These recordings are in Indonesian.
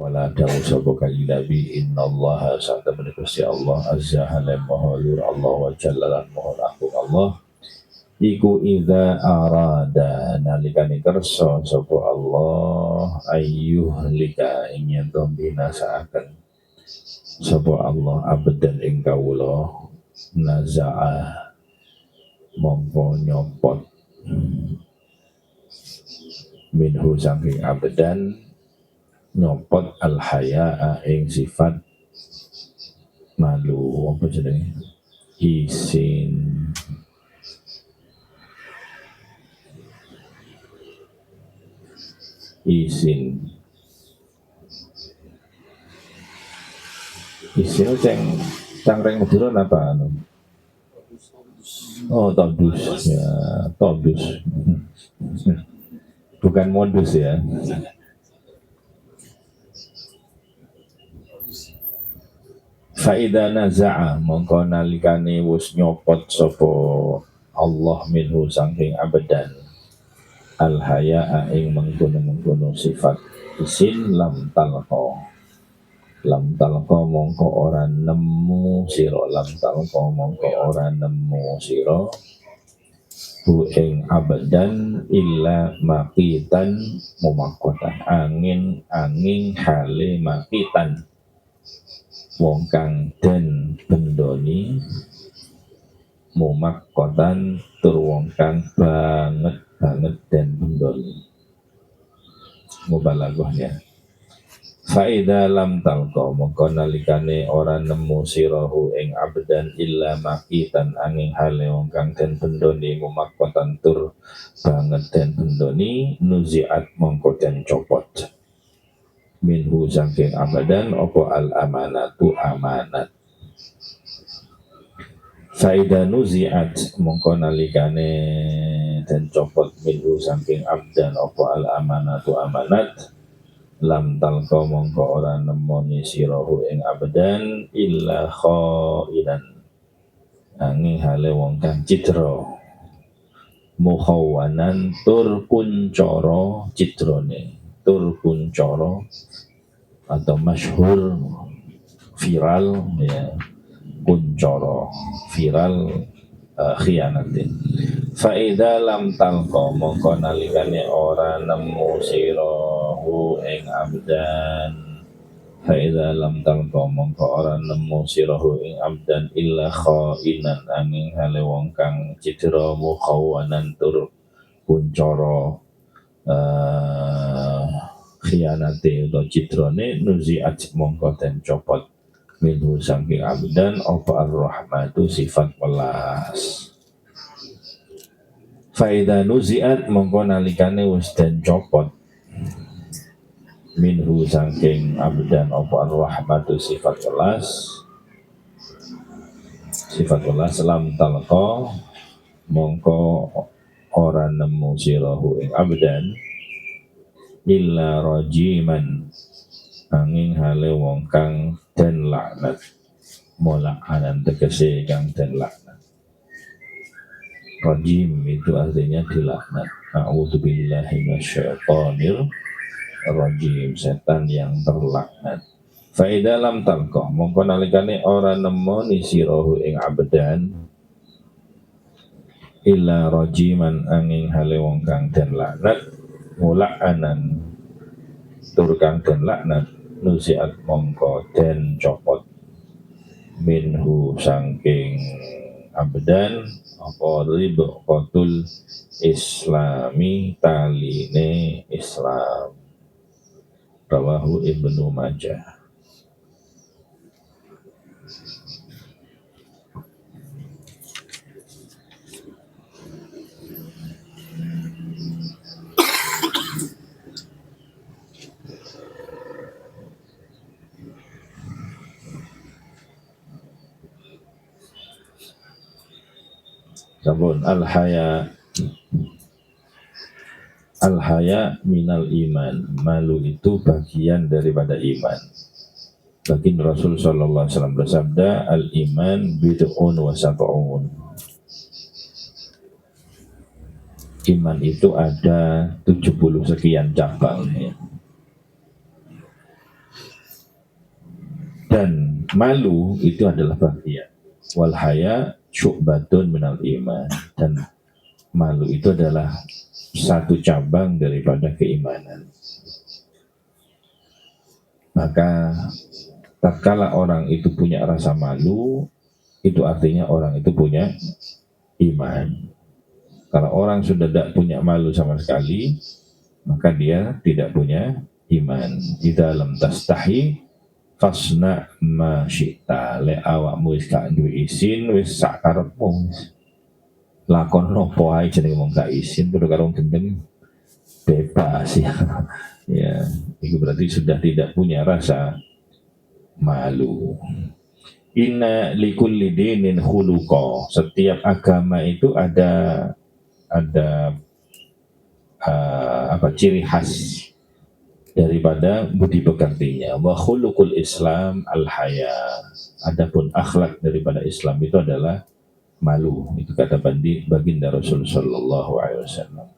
wala dawu sapa kanjeng Nabi innallaha sak temene Gusti Allah azza halim maha luhur Allah wa jalla lan maha agung Allah iku idza arada nalikane kersa sapa Allah ayyuhlika ing yen to binasaaken sapa Allah abadan ing kawula naza'a mongko nyopot minhu saking abadan nyopot al hayaa ing sifat malu apa jenenge isin cangkreng Madura apa anu? Oh, todus ya, todus. Bukan modus ya. Faida naza'a mongko nalikane wis nyopot sapa Allah minhu saking abadan al haya'a ing mengkono-mengkono sifat isin lam talqa mongko ora nemu sira hu ing abadan illa maqitan mumakkotan angin hale maqitan wong kang den bendoni mumakkotan tur wong kang banget den bendoni mubalaghahnya faida lam talqa mongko nalikane ora nemu sirahu ing abdan illa maqitan angin hale wong kang den bendoni mumakkotan tur banget den bendoni nuziat mongko den copot minhu saking abadan opo al amanatu amanat faida nuziat mongko nalikane den copot minhu saking abdan opo al amanatu amanat lam talqa mongko ora nemoni sirahu ing abadan illa khainan angin hale wong kang citra mukhawwanan tur kuncara citrane tur kuncara atau masyhur viral ya kuncara viral khianatin faida lam talqa mongko nalikane ora nemu sirahu ing abdan faida lam talqa mongko ora nemu sirahu ing abdan illa khainan angin hale wong kang citra mukhawwanan tur kuncara khianate utawa citrane nuziat mongko den copot minhu saking abdan apa ar-rahmatu sifat welas faida nuziat mongko nalikane wis den copot minhu saking abdan apa ar-rahmatu sifat welas lam talqa mongko ora nemu sirahu ing abdan illa rajiman angin hale wong kang den laknat molakanan tegese kang den laknat rajim itu artinya dilaknat a'udzubillahi minasyaitonir rajim setan yang terlaknat faida lam talqa mongko nalikane ora nemoni sirahu ing abdan illa rajiman angin hale wong kang den laknat mulakanan tur kang den laknat nusiat mongko den copot minhu saking abdan apa ribqatul islami taline Islam rawahu Ibnu Majah. Sampun al-haya minal iman, malu itu bagian daripada iman. Baginda Rasul sallallahu alaihi wasallam bersabda, al-iman bid'un wa sab'un. Iman itu ada 70 sekian cabang ya. Dan malu itu adalah bagian. Wal haya syu'batun minal iman. Dan malu itu adalah satu cabang daripada keimanan. Maka tatkala orang itu punya rasa malu, itu artinya orang itu punya iman. Kalau orang sudah tidak punya malu sama sekali, maka dia tidak punya iman. Di dalam tastahi fasna ma syi'ta, le awakmu wis gak duwe isin wis sak karepmu. Lakon nopo ae jenenge wong gak isin padha karo gendeng bebas ya. Ya, itu berarti sudah tidak punya rasa malu. Inna likulli dinin khuluqa. Setiap agama itu ada ciri khas daripada budi pekertinya. Wa khuluqul Islam al-haya. Adapun akhlak daripada Islam itu adalah malu. Itu kata baginda Rasul sallallahu alaihi wasallam.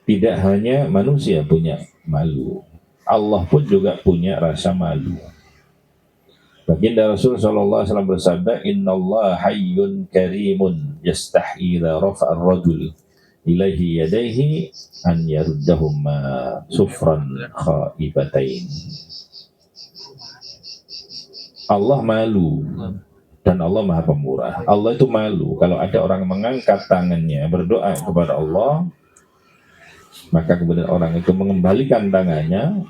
Tidak hanya manusia punya malu, Allah pun juga punya rasa malu. Baginda Rasul sallallahu alaihi wasallam bersabda, "Innallaha hayyun karimun yastahi idza rafa'a ar-rajul ilaihi yadayhi an yaruddahuma sufran khaibatain." Allah malu dan Allah Maha Pemurah. Allah itu malu kalau ada orang mengangkat tangannya berdoa kepada Allah, maka kemudian orang itu mengembalikan tangannya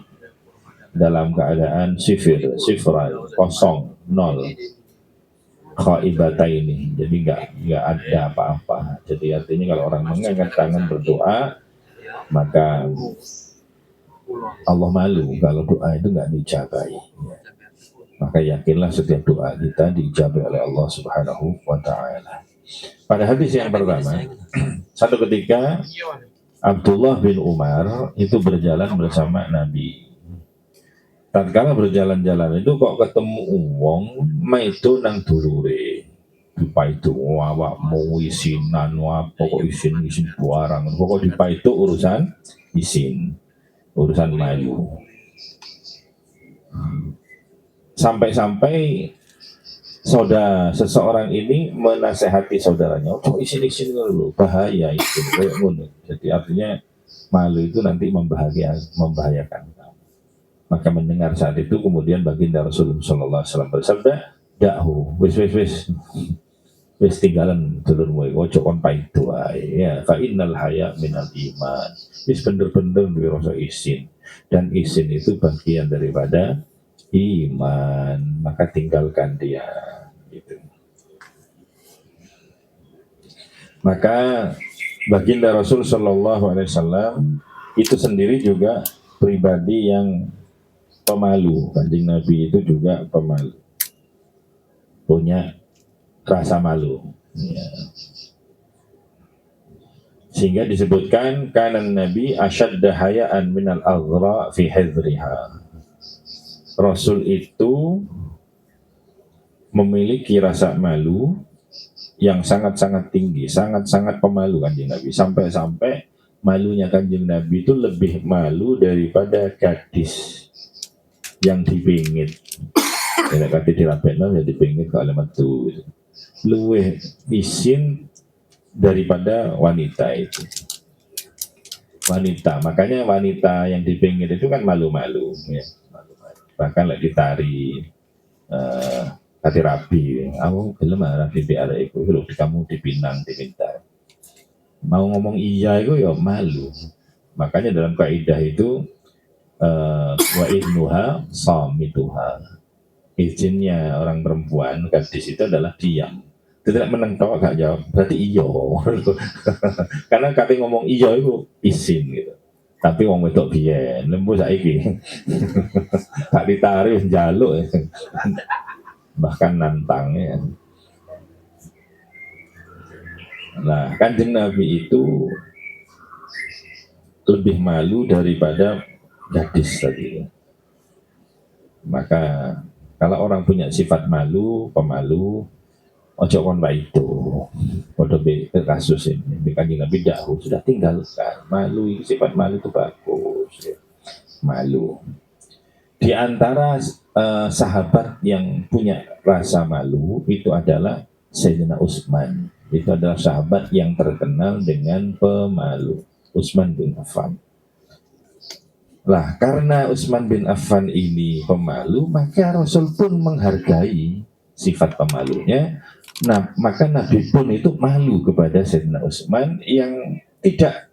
dalam keadaan sifran, kosong, nol, khaibata ini. Jadi nggak ada apa-apa. Jadi artinya kalau orang mengangkat tangan berdoa, maka Allah malu kalau doa itu nggak dijabai. Maka yakinlah setiap doa kita dijabai oleh Allah Subhanahu wa Ta'ala. Pada hadis yang pertama, satu ketika Abdullah bin Umar itu berjalan bersama Nabi. Tatkala berjalan-jalan itu kok ketemu wong maido nang dulure. Dipaido awak mau isinan apa kok isin barang. Pokok dipaido urusan isin, urusan mayu. Sampai-sampai seseorang ini menasehati saudaranya, oh isin dulu, bahaya itu, kayak ngono. Jadi artinya malu itu nanti membahayakan kamu. Maka mendengar saat itu kemudian baginda Rasulullah SAW bersabda, dakhu, wis tinggalan dulurmu, ojo kon paido ae. Ya, fa innal haya minal iman. Wis bener-bener duwe rasa isin, dan isin itu bagian daripada iman, maka tinggalkan dia. Gitu. Maka baginda Rasul Shallallahu Alaihi Wasallam itu sendiri juga pribadi yang pemalu. Kanjeng Nabi itu juga pemalu, punya rasa malu. Ya. Sehingga disebutkan kanan Nabi asyadda hayaan minal aghra fi hidriha. Rasul itu memiliki rasa malu yang sangat-sangat tinggi, sangat-sangat pemalu Kanjeng Nabi. Sampai-sampai malunya Kanjeng Nabi itu lebih malu daripada gadis yang dipingit. Ya kata dirapetna ya dipingit ke alamat itu. Luwih isin daripada wanita itu. Wanita, makanya wanita yang dipingit itu kan malu-malu ya. Bahkan lagi ditari hati rabi, aku belum rabi biar itu, kalau kamu dipinang diminta, mau ngomong iya itu ya malu. Makanya dalam kaidah itu wa idnuha samituha, izinnya orang perempuan gadis itu adalah diam, tidak menentang gak jawab, berarti iya. Karena kata ngomong iya itu izin gitu. Tapi wong wedok biyen lembu saiki tak ditarik njaluk bahkan nantangnya. Nah, Kanjeng Nabi itu lebih malu daripada gadis tadi. Maka kalau orang punya sifat malu, pemalu, ojo kon wae itu. Padha kasus ini, Kanjeng Nabi dahulu sudah tinggalkan. Malu, sifat malu itu bagus. Ya. Malu. Di antara sahabat yang punya rasa malu itu adalah Sayyidina Utsman. Itu adalah sahabat yang terkenal dengan pemalu, Utsman bin Affan. Lah, karena Utsman bin Affan ini pemalu, maka Rasul pun menghargai sifat pemalunya. Nah, maka Nabi pun itu malu kepada Sayyidina Utsman yang tidak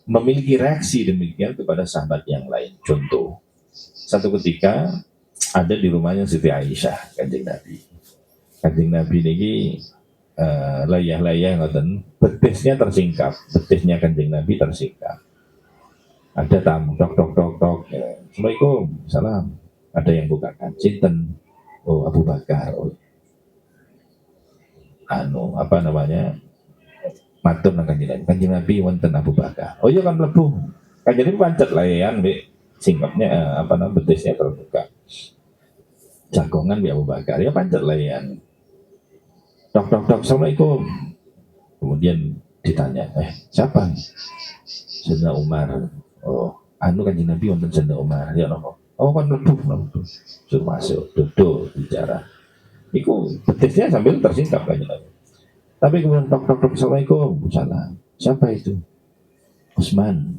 memiliki reaksi demikian kepada sahabat yang lain. Contoh, satu ketika ada di rumahnya Siti Aisyah, kanjeng Nabi. Kanjeng Nabi ini layah-layah ngoten, betisnya tersingkap, betisnya kanjeng Nabi tersingkap. Ada tamu, tok tok tok tok. Assalamualaikum, salam. Ada yang bukakan, cinten. Oh, Abu Bakar. Oh. Apa namanya? Matur nang kanjeng Nabi. Kanjeng Nabi wonten Abu Bakar. Oh iya kan mlebu. Kanjeng Nabi pancet layan mbek singkapnya betisnya terbuka. Jagongan mbek Abu Bakar ya pancet layan. Tok tok tok, Assalamualaikum. Kemudian ditanya, siapa? Sayyidina Umar. Oh, kanjeng Nabi wonten Sayyidina Umar. Ya nopo? Oh kan mlebu. Suruh masuk, duduk bicara. Iku betisnya sambil tersingkap kanjeng Nabi. Tapi kemudian tok tok tok, Assalamualaikum. Salam. Siapa itu? Utsman.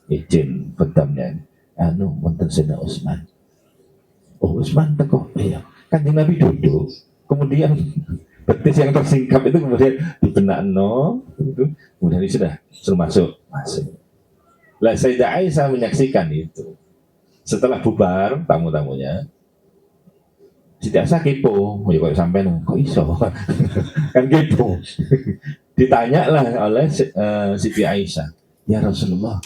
Izin bedamnya. Wonten Sayyidina Utsman. Oh, Utsman teko. Iya. Kanjeng Nabi duduk. Kemudian betis yang tersingkap itu kemudian dibenakno, kemudian sudah suruh masuk. Lah Sayyidah Aisyah menyaksikan itu. Setelah bubar tamu-tamunya, Siti Aisyah kepo, ya kok sampean kok iso? Kan kepo. Ditanyalah oleh Siti Aisyah, ya Rasulullah,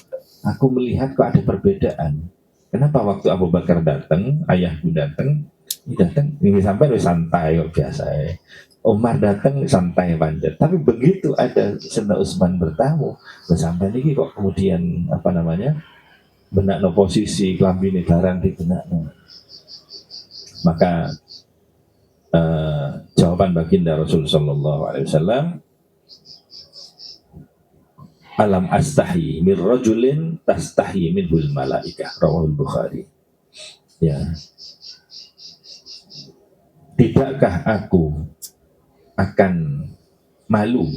aku melihat kok ada perbedaan. Kenapa waktu Abu Bakar datang, ayahku datang, ini sampai santai kok biasa ya. Umar datang santai panjat, tapi begitu ada Sayyidina Utsman bertamu, sampai ini kok kemudian benakno posisi kelambine barang di benakno. Maka jawaban baginda Rasul sallallahu alaihi wasallam, alam astahi min rajulin tastahi minhul malaikah, rawahul Bukhari. Ya. Tidakkah aku akan malu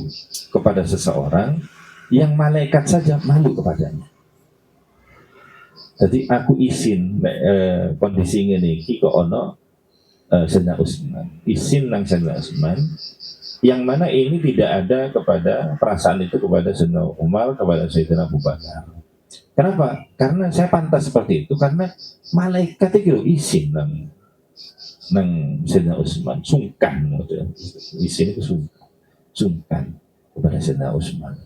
kepada seseorang yang malaikat saja malu kepadanya. Jadi aku izin kondisi ini kok ono Sayyidina Utsman, izin nang Sayyidina Utsman, yang mana ini tidak ada kepada perasaan itu kepada Sayyidina Umar, kepada Sayyidina Abu Bakar. Kenapa? Karena saya pantas seperti itu karena malaikat itu izin nang Sayyidina Utsman, sungkan izin itu sungkan kepada Sayyidina Utsman.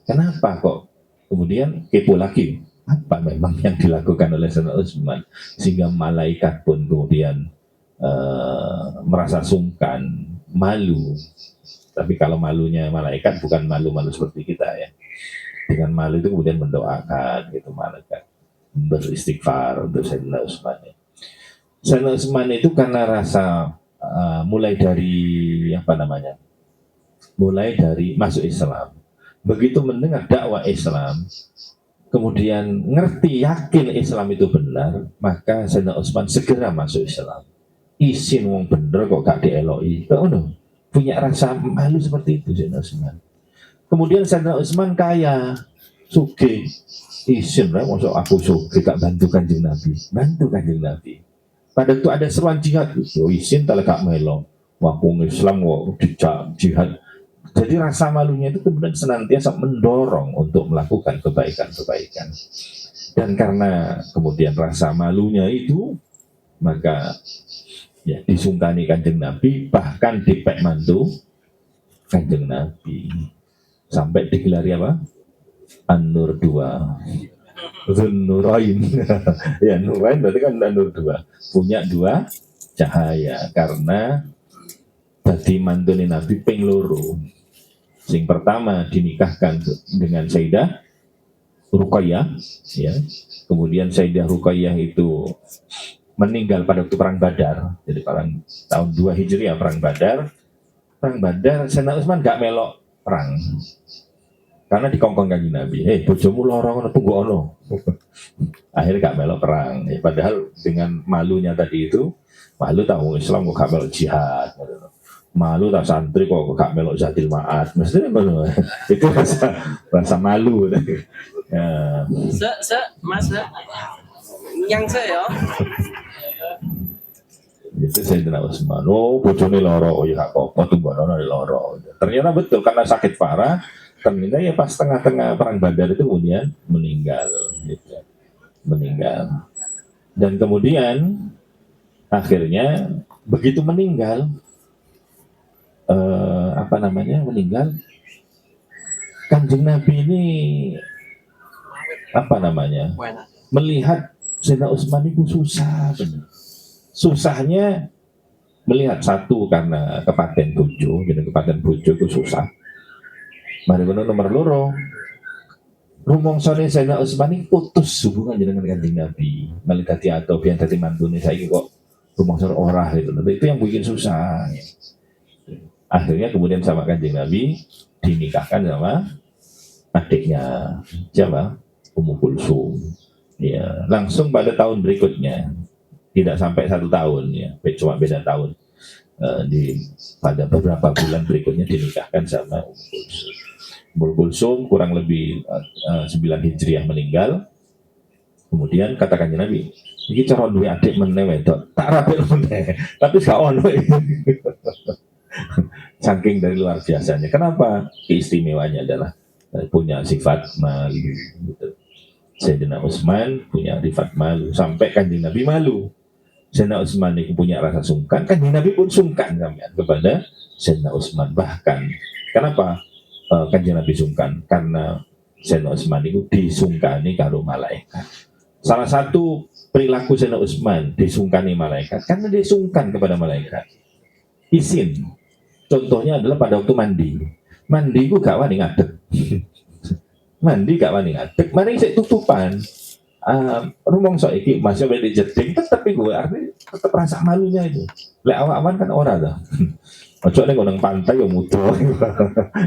Kenapa kok kemudian kepo lagi? Apa memang yang dilakukan oleh Sayyidina Utsman sehingga malaikat pun kemudian merasa sungkan, malu. Tapi kalau malunya malaikat bukan malu-malu seperti kita ya. Dengan malu itu kemudian mendoakan gitu malaikat, beristighfar untuk Sayyidina Utsman. Sayyidina Utsman itu karena rasa mulai dari mulai dari masuk Islam. Begitu mendengar dakwah Islam, kemudian ngerti yakin Islam itu benar, maka Sayyidina Utsman segera masuk Islam. Isin wong bener kok gak dieloki. Punya rasa malu seperti itu Sayyidina Utsman. Kemudian Sayyidina Utsman kaya, sugih. Isin lah, masuk aku sugih gak bantu kanjeng Nabi. Bantu kanjeng Nabi. Pada itu ada seruan jihad, isin tak gak melo. Wakung Islam kok dijak jihad. Jadi rasa malunya itu kemudian senantiasa mendorong untuk melakukan kebaikan-kebaikan. Dan karena kemudian rasa malunya itu, maka ya disungkani kanjeng Nabi, bahkan dipek mantu kanjeng Nabi. Sampai digelari apa? An-Nur 2. Nurain. Ya Nurain berarti kan An-Nur 2. Punya 2 cahaya karena dadi mantune Nabi ping loro. Sing pertama dinikahkan dengan Sayyidah Ruqayyah, ya. Kemudian Sayyidah Ruqayyah itu meninggal pada waktu perang Badar. Jadi tahun 2 Hijriah perang Badar. Perang Badar Sayyidina Utsman gak melok perang. Karena dikongkong kanjeng Nabi, bojomu loro ngono tunggu ono. Akhirnya gak melok perang. Padahal dengan malunya tadi itu, malu tahu Islam kok gak melok jihad. Malu tak santri kok gak melok zatil ma'at. Maksudnya ngono. Itu rasa malu. Ya. Mas, yang saya Itu Sayyidina Utsman. Oh, bojone loro, oh ya gak apa-apa tunggu ono loro. Ternyata betul karena sakit parah. Ternyata ya pas tengah-tengah perang Badar itu kemudian meninggal, gitu. Meninggal. Dan kemudian akhirnya begitu meninggal, meninggal, Kanjeng Nabi ini melihat Sayyidina Utsman itu susah, benar. Susahnya melihat satu karena kepaten bojo, jadi kepaten bojo itu susah. Mari nomor loro, rumongsane Sayyidina Utsman ini putus hubungan dengan Kanjeng Nabi. Malah dadi atau biyen dadi mantune saiki kok rumongsane ora gitu. Itu yang bikin susah. Akhirnya kemudian sama Kanjeng Nabi dinikahkan sama adiknya siapa? Ummu Kulsum. Ya, langsung pada tahun berikutnya, tidak sampai 1 tahun ya, cuma beda tahun. Pada beberapa bulan berikutnya dinikahkan sama Ummu Kulsum. Ummu Kulsum kurang lebih 9 Hijriah meninggal. Kemudian kata Kanjeng Nabi, iki cara duwe adik meneh wedok, tak rapil meneh. Tapi gak ono. Saking dari luar biasanya. Kenapa? Keistimewanya adalah punya sifat malu. Gitu. Sayyidina Utsman punya sifat malu sampai Kanjeng Nabi malu. Sayyidina Utsman itu punya rasa sungkan, Kanjeng Nabi pun sungkan kepada Sayyidina Utsman. Bahkan kenapa Kanjeng Nabi sungkan? Karena Sayyidina Utsman itu disungkani karo malaikat. Salah satu perilaku Sayyidina Utsman disungkani malaikat karena dia sungkan kepada malaikat. Izin. Contohnya adalah pada waktu mandi. Mandi ku gak wani ngadeg. Mandi gak wani ngadeg, mari sik tutupan. Rumongso iki masih wedi jeding tetep iku arti tetep rasa malunya itu. Lek awak-awan kan ora to. Ojo ning nang pantai yo mudo.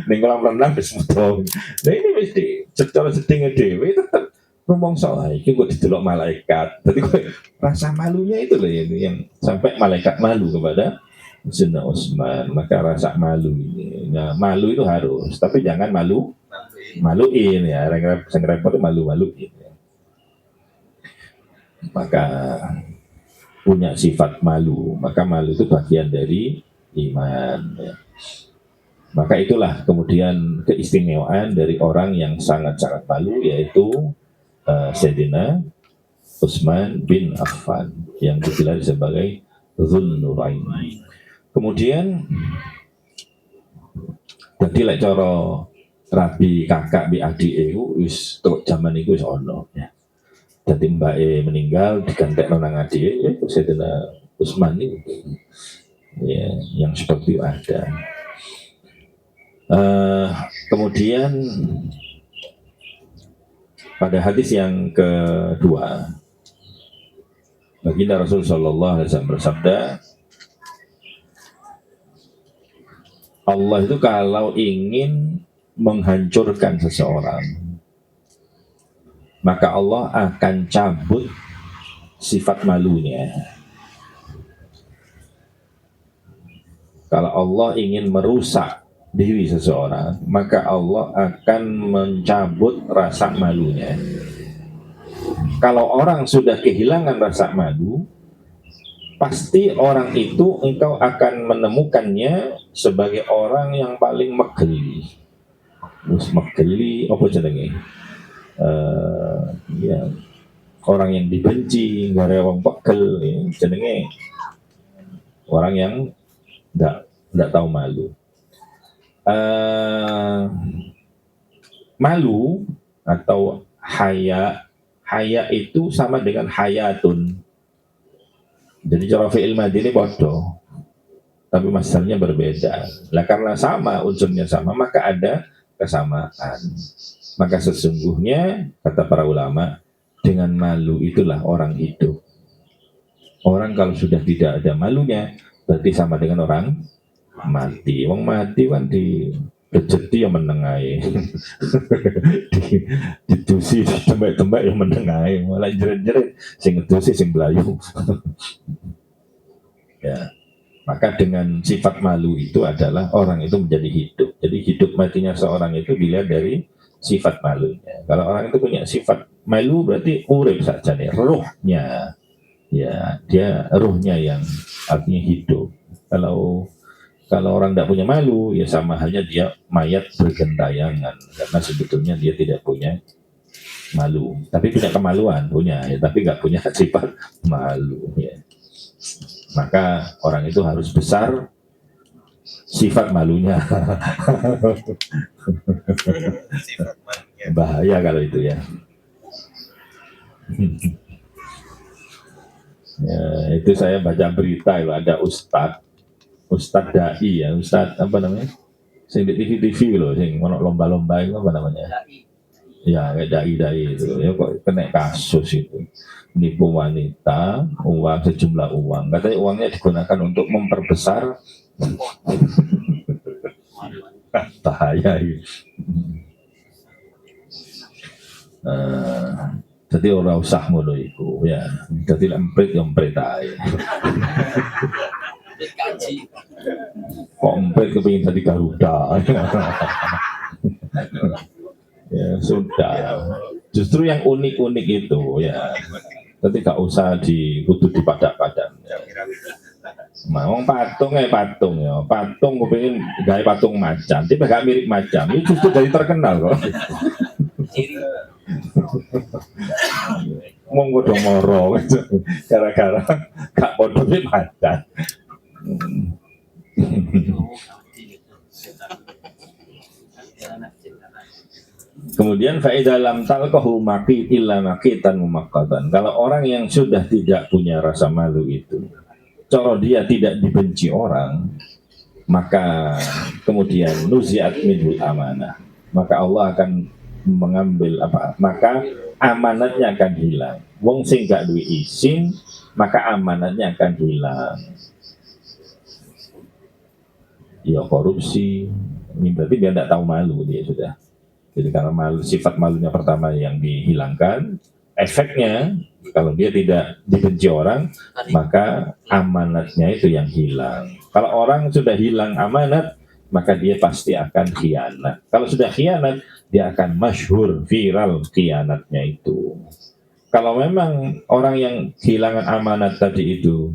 Ning kolam renang wis mudo. Nah ini wis di secara sedinge dhewe tetep rumongso iki kok didelok malaikat. Dadi kok rasa malunya itu loh yang sampai malaikat malu kepada Sayyidina Utsman. Maka rasa malu ini. Nah, malu itu harus, tapi jangan maluin ya. Yang repot itu malu-maluin. Ya. Maka punya sifat malu. Maka malu itu bagian dari iman. Ya. Maka itulah kemudian keistimewaan dari orang yang sangat-sangat malu, yaitu Sayyidina Utsman bin Affan yang digelar sebagai Dzun Nurain. Kemudian jadi lek cara rabi kakak bi adik itu wis tok zaman iku wis ono ya. Dadi mbake meninggal digantekno nang adike ya Sayyidina Utsman ini. Ya, yang seperti itu ada. Kemudian pada hadis yang kedua, baginda Rasul sallallahu alaihi wasallam bersabda, Allah itu kalau ingin menghancurkan seseorang, maka Allah akan cabut sifat malunya. Kalau Allah ingin merusak diri seseorang, maka Allah akan mencabut rasa malunya. Kalau orang sudah kehilangan rasa malu, pasti orang itu engkau akan menemukannya sebagai orang yang paling megeli. Megeli apa jenenge? Ya, orang yang dibenci, nggak ada orang pegel, ya, jenenge orang yang nggak tahu malu. Malu atau haya itu sama dengan hayatun. Jadi cara fi'il madhi ini bodoh, tapi masdarnya berbeda. Nah karena sama, unsurnya sama, maka ada kesamaan. Maka sesungguhnya, kata para ulama, dengan malu itulah orang hidup. Orang kalau sudah tidak ada malunya, berarti sama dengan orang mati. Wong mati kan rezeki yang menengai didusi tembak-tembak yang menengai malah jerit-jerit sing ngedusi sing belayu. Ya, maka dengan sifat malu itu adalah orang itu menjadi hidup. Jadi hidup matinya seorang itu dilihat dari sifat malunya. Kalau orang itu punya sifat malu berarti urip saja nih, ruhnya. Ya, dia ruhnya yang artinya hidup. Kalau orang tidak punya malu, ya sama halnya dia mayat bergentayangan, karena sebetulnya dia tidak punya malu, tapi punya kemaluan, punya, ya, tapi nggak punya sifat malu. Ya. Maka orang itu harus besar sifat malunya. Sifat malunya. Bahaya kalau itu ya. Ya, itu saya baca berita itu ada Ustadz dai ya, Ustadz apa namanya? Sing di TV loh, sing ono lomba-lomba itu apa namanya? Ya, kayak dai itu. Ya kok kena kasus itu. Nipu wanita, uang sejumlah uang. Katanya uangnya digunakan untuk memperbesar bahaya itu. Jadi orang usah ngono iku ya. Jadi emprit yang emprit ae. Kaji. Kok emprit kepingin jadi Garuda. Ya sudah. Justru yang unik-unik itu ya. Tapi gak usah kudu dipadak-padak. Mau patung ya. Patung kepingin gawe patung macan. Tapi gak mirip macan. Ini justru jadi terkenal kok. Wong kudu moro gara-gara gak podo macan. Kemudian faedah lam talqahu maqit illa maqitan mumaqqatan. Kalau orang yang sudah tidak punya rasa malu itu, cara dia tidak dibenci orang, maka kemudian nuziat minhul amanah. Maka Allah akan mengambil maka amanatnya akan hilang. Wong sing gak duwe izin, maka amanatnya akan hilang. Ya korupsi, ini berarti dia tidak tahu malu dia sudah. Jadi karena malu, sifat malunya pertama yang dihilangkan, efeknya kalau dia tidak dibenci orang, maka amanatnya itu yang hilang. Kalau orang sudah hilang amanat, maka dia pasti akan khianat. Kalau sudah khianat, dia akan masyhur, viral khianatnya itu. Kalau memang orang yang kehilangan amanat tadi itu,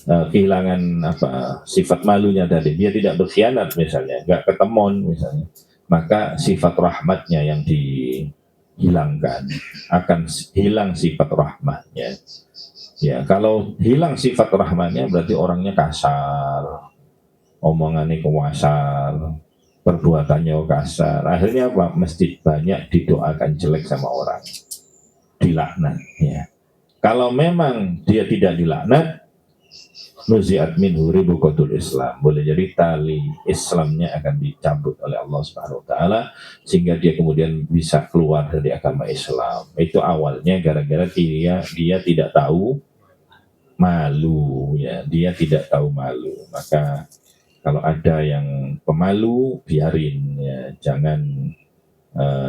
kehilangan sifat malunya tadi, dia tidak berkhianat misalnya, nggak ketemon misalnya, maka sifat rahmatnya yang dihilangkan, akan hilang sifat rahmatnya. Ya, kalau hilang sifat rahmatnya berarti orangnya kasar, omongannya kasar, perbuatannya kasar. Akhirnya apa? Mesti banyak didoakan jelek sama orang, dilaknat. Ya. Kalau memang dia tidak dilaknat, nuziat minhu ribuqatul Islam, boleh jadi tali Islamnya akan dicabut oleh Allah Subhanahu wa taala sehingga dia kemudian bisa keluar dari agama Islam. Itu awalnya gara-gara dia tidak tahu malu ya, dia tidak tahu malu. Maka kalau ada yang pemalu biarin ya, jangan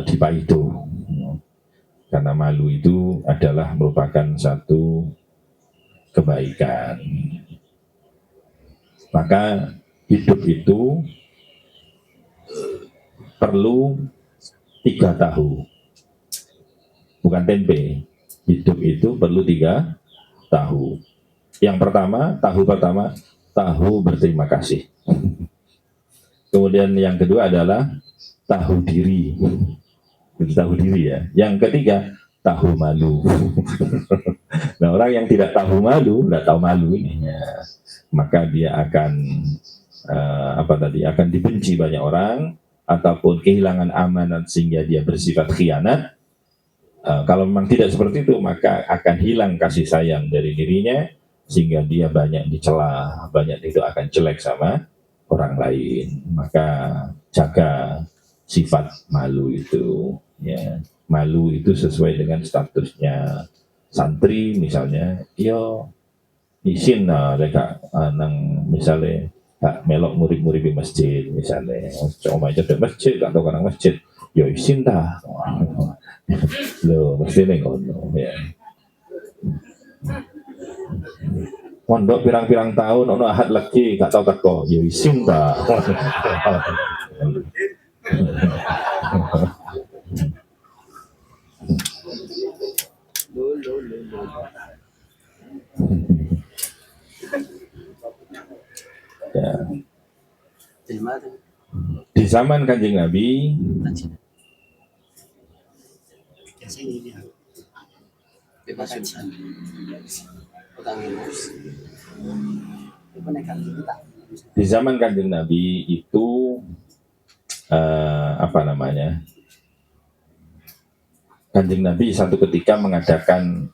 dipaitu. Karena malu itu adalah merupakan satu kebaikan. Maka hidup itu perlu 3 tahu, bukan tempe. Hidup itu perlu 3 tahu. Yang pertama, tahu berterima kasih. Kemudian yang kedua adalah tahu diri. Tahu diri ya. Yang ketiga, tahu malu. Nah, orang yang tidak tahu malu, tidak tahu malu ini ya, maka dia akan akan dibenci banyak orang ataupun kehilangan amanat sehingga dia bersifat khianat. Kalau memang tidak seperti itu, maka akan hilang kasih sayang dari dirinya sehingga dia banyak dicela, banyak itu akan jelek sama orang lain. Maka jaga sifat malu itu ya. Malu itu sesuai dengan statusnya. Santri misalnya, yo isin mereka nang misalnya gak melok murid-murid di masjid misalnya, cuma aja di masjid gak tau orang masjid, yo isin dah, lo mesti nih ngono ya. Mondok pirang-pirang tahun, ono ahad lagi gak tau teko, yo isin dah. Ya. Di zaman Kanjeng Nabi di zaman Kanjeng Nabi itu apa namanya? Kanjeng Nabi satu ketika mengadakan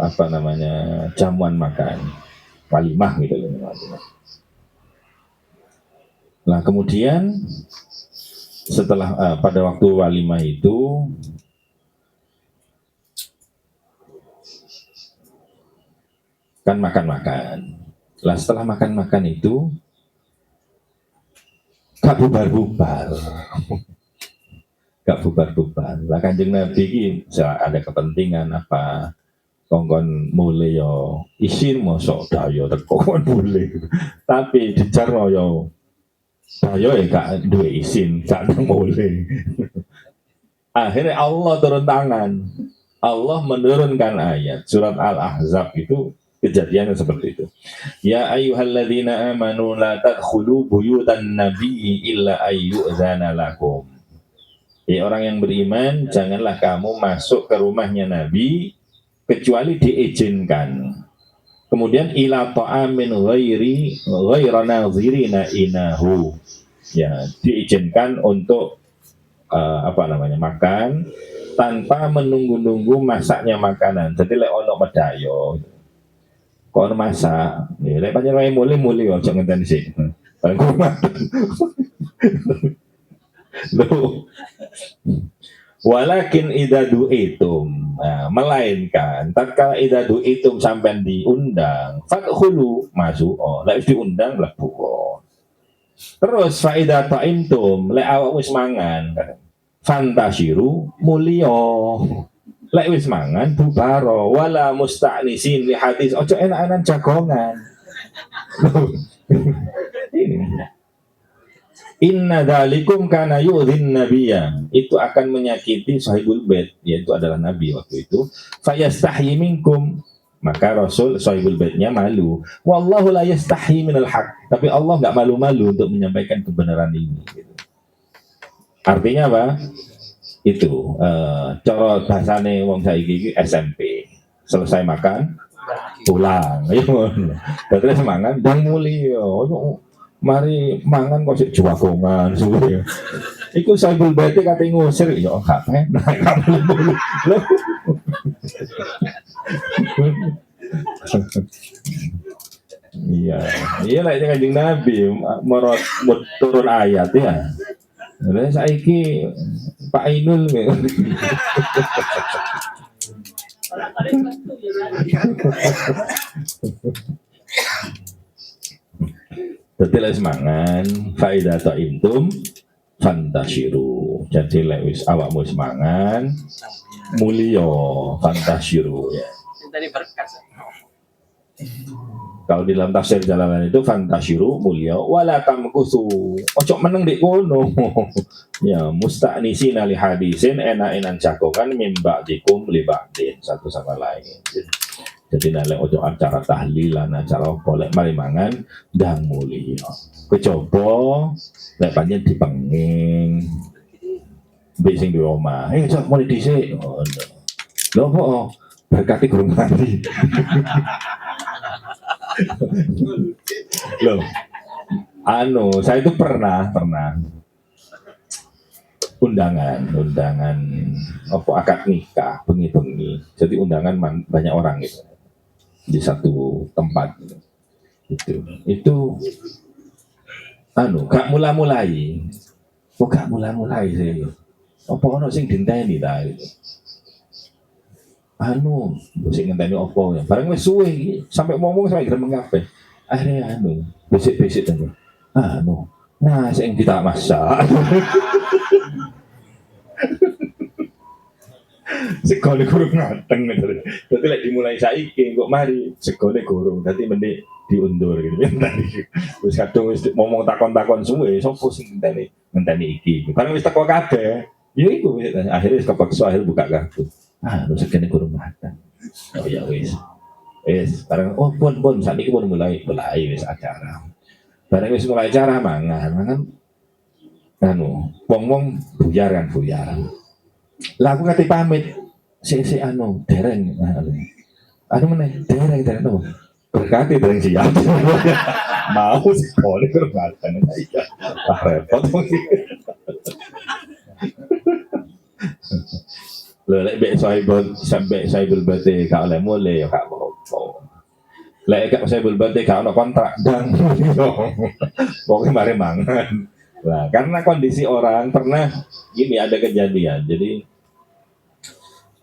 apa namanya? Jamuan makan, walimah gitu loh. Nah kemudian setelah pada waktu walimah itu kan makan-makan. Lah setelah makan-makan itu gak bubar-bubar. Gak bubar-bubar. Lah Kanjeng Nabi ini ada kepentingan apa? Kongkon mulai yo isin mosok dayo teko kon mulai. Tapi dijarno yo dayo gak duwe isin, gak mulai. Akhirnya Allah turun tangan. Allah menurunkan ayat surat Al-Ahzab itu kejadian seperti itu. Ya ayyuhalladzina amanu la tadkhulu buyutan nabiyyi illa ayyu'zana lakum. Ya orang yang beriman, janganlah kamu masuk ke rumahnya Nabi kecuali diizinkan. Kemudian ila ta'amin ghaira nazirina inahu. Ya, diizinkan untuk apa namanya? Makan tanpa menunggu-nunggu masaknya makanan. Jadi lek ono medayo. Kok ono masak, ya lek pancen wae mule-mule aja ngenteni sik. Paling kumat. Loh. Walakin idza du'itum, nah, melainkan tatkala idza du'itum sampean diundang, fadkhulu masuk, lek diundang mlebu. Terus fa idza ta'imtum, lek awak wis mangan, fantashiru mulya. Lek wis mangan bubaro, wala musta'nisin li hadis, ojo enak-enak jagongan. Inna dzalikum kana yu'dhin nabiyya, itu akan menyakiti sahibul bait, yaitu adalah nabi waktu itu. Fayastahyi minkum, maka Rasul sahibul baitnya malu. Wallahu la yastahyi minal haq, tapi Allah enggak malu-malu untuk menyampaikan kebenaran ini gitu. Artinya apa? Itu cara bahasane wong saiki iki SMP. Selesai makan pulang. Terus mangan dan mulya. Mari mangan kok sik juwagongan suwe. Iku sahibul bait kate ngusir ya gak penak kamu. Iya, iya lah Kanjeng Nabi merot turun ayat ya. Lah saiki Pak Ainul Dadi lek mangan faida ta'imtum fantashiru. Jadi lek wis awakmu wis mangan mulya fantashiru ya. Dari berkat. Kalau di dalam tafsir Jalalain itu fantashiru mulya wala tamkusu. Ojo meneng dik kono. Ya musta'nisina li hadisin enak-enak jagongan mimba dikum li ba'din satu sama lain. Jadi nalek ojo acara tahlilan, acara kolek mari mangan ndang mulya. Kecoba lek pancen dipenging. Mbek sing di omah, cok mulai dhisik. Lho kok berkati gurung mati. Loh. Saya itu pernah undangan apa akad nikah bengi-bengi. Jadi undangan banyak orang gitu di satu tempat itu gak mulai sih apa ono sing dinteni ta gitu sing ngenteni apa ya bareng wis suwe iki sampai ngomong sampai gremeng kabeh akhirnya besik-besik tadi. Nah, yang kita masak. Segone gurung mateng gitu. Dadi lek dimulai saiki kok mari segone gurung. Dadi mending diundur gitu. Tadi wis kadung wis ngomong takon-takon suwe sapa sing ngenteni iki. Bareng wis teko kabeh. Ya iku akhirnya wis kepaksa akhir buka kartu. Segone gurung mateng. Oh ya wis. Wis bareng pun sakniki pun mulai wis acara. Bareng wis mulai acara mangan wong-wong buyar. Lah aku kate pamit. Si dereng meneh dereng no. Berkati dereng siap. Mau sekali kerbatan iya. Repot lho lek mbek saibul bate gak oleh mulai ya gak apa-apa. Lek gak saibul bate gak ono kontrak dang. Pokoke mari mangan. Nah, karena kondisi orang pernah gini ada kejadian. Jadi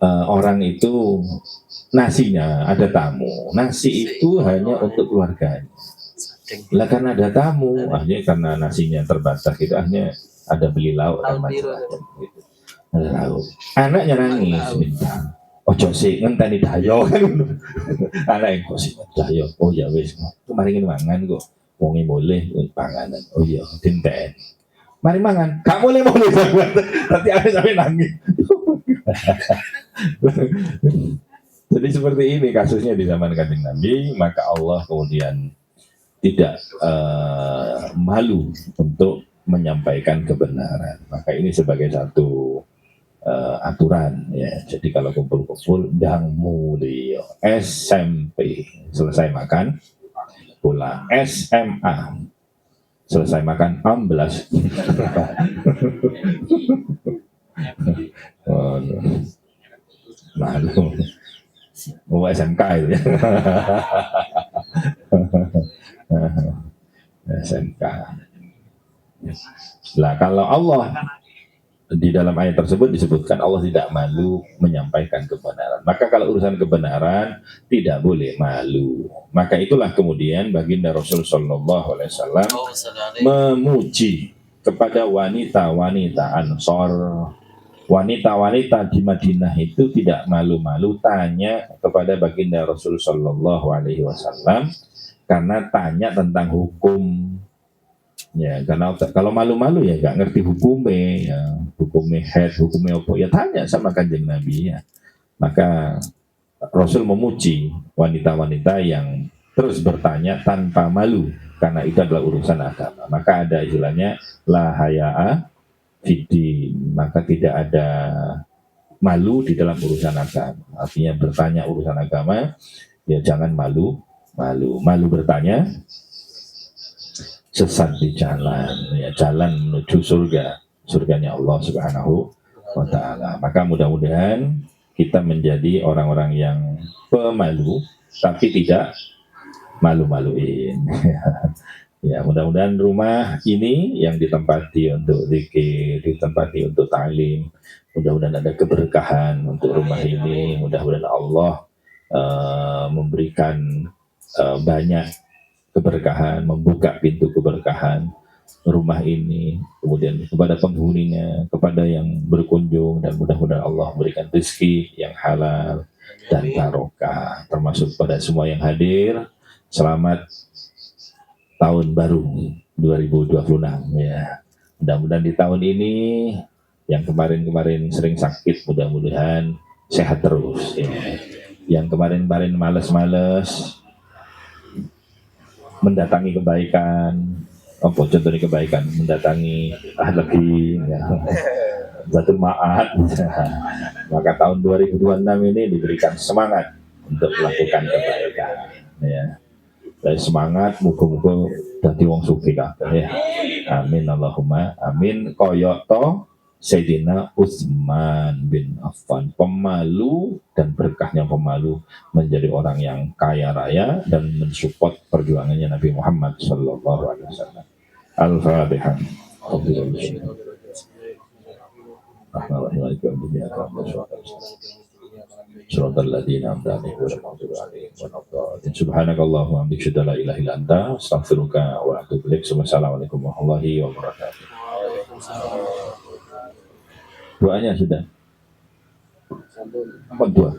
orang itu nasinya ada tamu. Nasi itu hanya untuk keluarga. Lah karena ada tamu, akhirnya karena nasinya terbatas itu akhirnya ada beli lauk dan macam-macam gitu. Ada lauk. Anaknya nangis minta. Ojo sih ngenteni dayo kan. Anak yang kok sih dayo. Oh ya wis, kemarin mangan kok. Wonge boleh panganan. Oh iya, dinten. Mari mangan. Gak boleh tapi ada sampai nangis. Jadi seperti ini kasusnya di zaman Kanjeng Nabi, maka Allah kemudian tidak malu untuk menyampaikan kebenaran. Maka ini sebagai satu aturan ya. Jadi kalau kumpul-kumpul dang mulio SMP selesai makan pulang SMA selesai makan amblas. Malu. SMK itu ya. SMK. Lah kalau Allah di dalam ayat tersebut disebutkan Allah tidak malu menyampaikan kebenaran. Maka kalau urusan kebenaran tidak boleh malu. Maka itulah kemudian baginda Rasul Shallallahu Alaihi Wasallam memuji kepada wanita-wanita Ansor. Wanita-wanita di Madinah itu tidak malu-malu tanya kepada baginda Rasul Shallallahu Alaihi Wasallam karena tanya tentang hukum. Ya, karena kalau malu-malu ya nggak ngerti hukumnya, ya, hukumnya head, hukumnya apa, ya tanya sama Kanjeng Nabi ya. Maka Rasul memuji wanita-wanita yang terus bertanya tanpa malu, karena itu adalah urusan agama. Maka ada istilahnya la haya'a fiddin, maka tidak ada malu di dalam urusan agama. Artinya bertanya urusan agama, ya jangan malu bertanya. Sesat di jalan, ya jalan menuju surganya Allah Subhanahu wa Ta'ala. Maka mudah-mudahan kita menjadi orang-orang yang pemalu, tapi tidak malu-maluin. Ya, mudah-mudahan rumah ini yang ditempati untuk zikir, ditempati untuk ta'lim, mudah-mudahan ada keberkahan untuk rumah ini. Mudah-mudahan Allah memberikan banyak keberkahan, membuka pintu keberkahan rumah ini, kemudian kepada penghuninya, kepada yang berkunjung, dan mudah-mudahan Allah memberikan rezeki yang halal dan barokah, termasuk pada semua yang hadir. Selamat tahun baru 2026 ya. Mudah-mudahan di tahun ini yang kemarin-kemarin sering sakit, mudah-mudahan sehat terus ya. Yang kemarin-kemarin males-males mendatangi kebaikan, contohnya kebaikan, mendatangi lagi ya, Zatul Ma'ad. Maka tahun 2026 ini diberikan semangat untuk melakukan kebaikan ya. Dan semangat muga-muga dadi wong sugih kabeh ya. Amin Allahumma amin. Koyoto Sayyidina Utsman bin Affan, pemalu dan berkahnya pemalu, menjadi orang yang kaya raya dan mensupport perjuangannya Nabi Muhammad sallallahu alaihi wasallam. Al-Fatihah. Shiratal ladzina an'amta 'alaihim ghairil maghdubi 'alaihim waladdallin. Subhanakallahumma wa bihamdika asyhadu an la ilaha illa anta astaghfiruka wa atubu ilaik. Wassalamualaikum warahmatullahi wabarakatuh. Doanya sudah. Apa dua?